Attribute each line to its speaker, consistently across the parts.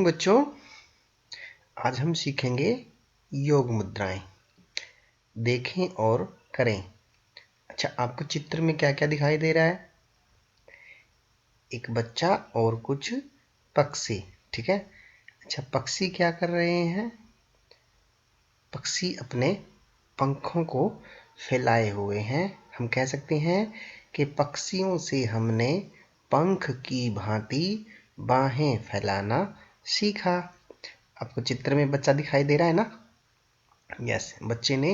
Speaker 1: Morning बच्चों। आज हम सीखेंगे योग मुद्राएं। देखें और करें। अच्छा, आपको चित्र में क्या क्या दिखाई दे रहा है? एक बच्चा और कुछ पक्षी। ठीक है। अच्छा, पक्षी क्या कर रहे हैं? पक्षी अपने पंखों को फैलाए हुए हैं। हम कह सकते हैं कि पक्षियों से हमने पंख की भांति बाहें फैलाना सीखा। आपको चित्र में बच्चा दिखाई दे रहा है ना? यस, बच्चे ने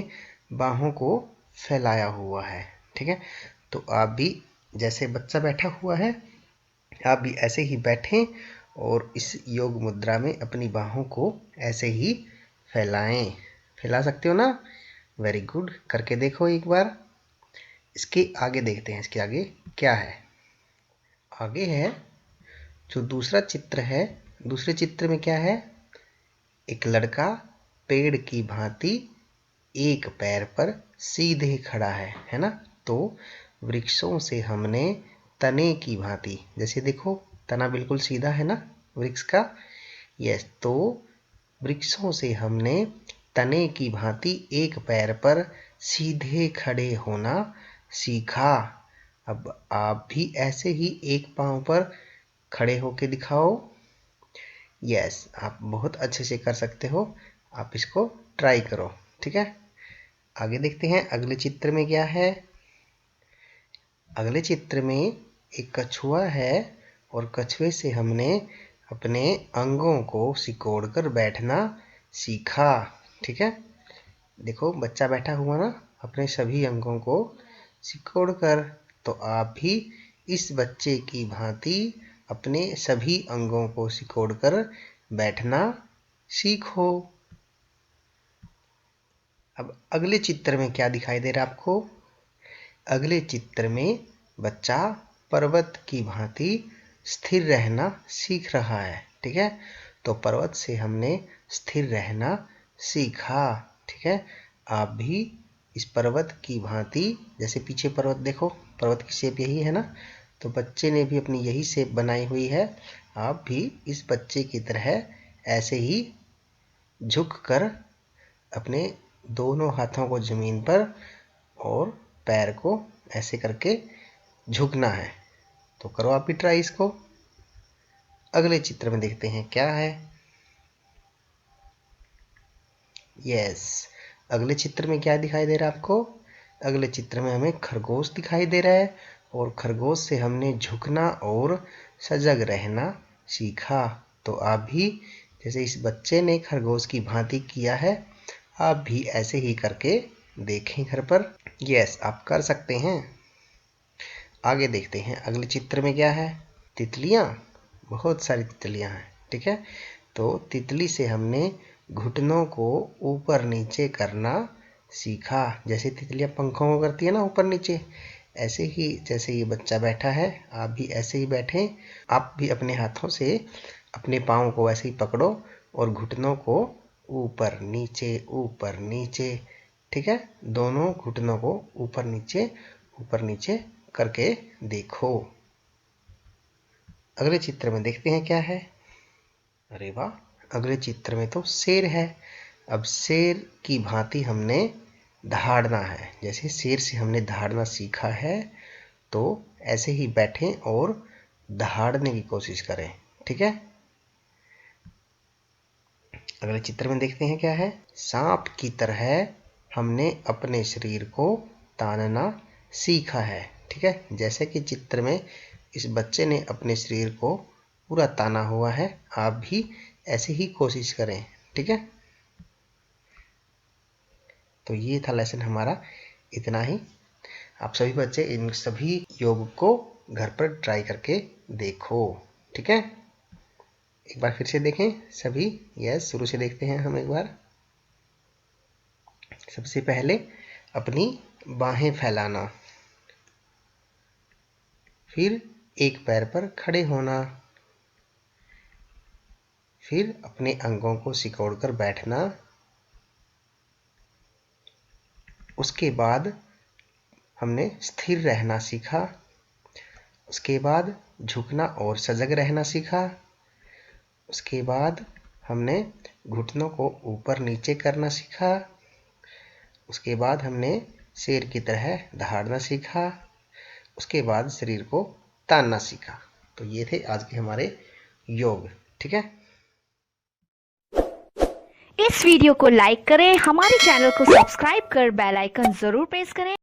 Speaker 1: बाहों को फैलाया हुआ है। ठीक है। तो आप भी जैसे बच्चा बैठा हुआ है, आप भी ऐसे ही बैठें और इस योग मुद्रा में अपनी बाहों को ऐसे ही फैलाएं। फैला सकते हो ना? वेरी गुड, करके देखो एक बार। इसके आगे देखते हैं, इसके आगे क्या है। आगे है जो दूसरा चित्र है। दूसरे चित्र में क्या है? एक लड़का पेड़ की भांति एक पैर पर सीधे खड़ा है ना? तो वृक्षों से हमने तने की भांति, जैसे देखो तना बिल्कुल सीधा है ना वृक्ष का। यस, तो वृक्षों से हमने तने की भांति एक पैर पर सीधे खड़े होना सीखा। अब आप भी ऐसे ही एक पांव पर खड़े होके दिखाओ। यस, आप बहुत अच्छे से कर सकते हो। आप इसको ट्राई करो। ठीक है। आगे देखते हैं अगले चित्र में क्या है। अगले चित्र में एक कछुआ है और कछुए से हमने अपने अंगों को सिकोड़कर बैठना सीखा। ठीक है। देखो बच्चा बैठा हुआ ना, अपने सभी अंगों को सिकोड़कर। तो आप भी इस बच्चे की भांति अपने सभी अंगों को सिकोड़कर बैठना सीखो। अब अगले चित्र में क्या दिखाई दे रहा है आपको? अगले चित्र में बच्चा पर्वत की भांति स्थिर रहना सीख रहा है। ठीक है। तो पर्वत से हमने स्थिर रहना सीखा। ठीक है। आप भी इस पर्वत की भांति, जैसे पीछे पर्वत देखो, पर्वत की शेप यही है ना? तो बच्चे ने भी अपनी यही शेप बनाई हुई है। आप भी इस बच्चे की तरह ऐसे ही झुककर अपने दोनों हाथों को जमीन पर और पैर को ऐसे करके झुकना है। तो करो आप भी ट्राई इसको। अगले चित्र में देखते हैं क्या है। यस, अगले चित्र में क्या दिखाई दे रहा है आपको? अगले चित्र में हमें खरगोश दिखाई दे रहा है और खरगोश से हमने झुकना और सजग रहना सीखा। तो आप भी जैसे इस बच्चे ने खरगोश की भांति किया है, आप भी ऐसे ही करके देखें घर पर। यस, आप कर सकते हैं। आगे देखते हैं अगले चित्र में क्या है। तितलियां, बहुत सारी तितलियां हैं। ठीक है। तो तितली से हमने घुटनों को ऊपर नीचे करना सीखा। जैसे तितलियां पंखों को करती है ना ऊपर नीचे, ऐसे ही जैसे ये बच्चा बैठा है, आप भी ऐसे ही बैठें। आप भी अपने हाथों से अपने पाँव को ऐसे ही पकड़ो और घुटनों को ऊपर नीचे। ठीक है। दोनों घुटनों को ऊपर नीचे करके देखो। अगले चित्र में देखते हैं क्या है। अरे वाह, अगले चित्र में तो शेर है। अब शेर की भांति हमने दहाड़ना है। जैसे शेर से हमने दहाड़ना सीखा है, तो ऐसे ही बैठें और दहाड़ने की कोशिश करें। ठीक है। अगले चित्र में देखते हैं क्या है। सांप की तरह हमने अपने शरीर को तानना सीखा है। ठीक है। जैसे कि चित्र में इस बच्चे ने अपने शरीर को पूरा ताना हुआ है, आप भी ऐसे ही कोशिश करें। ठीक है। तो ये था लेसन हमारा, इतना ही। आप सभी बच्चे इन सभी योग को घर पर ट्राई करके देखो। ठीक है। एक बार फिर से देखें सभी। यस, शुरू से देखते हैं हम एक बार। सबसे पहले अपनी बाहें फैलाना, फिर एक पैर पर खड़े होना, फिर अपने अंगों को सिकोड़कर बैठना, उसके बाद हमने स्थिर रहना सीखा, उसके बाद झुकना और सजग रहना सीखा, उसके बाद हमने घुटनों को ऊपर नीचे करना सीखा। उसके बाद हमने शेर की तरह दहाड़ना सीखा। उसके बाद शरीर को तानना सीखा। तो ये थे आज के हमारे योग। ठीक है।
Speaker 2: इस वीडियो को लाइक करें, हमारे चैनल को सब्सक्राइब कर बेल आइकन जरूर प्रेस करें।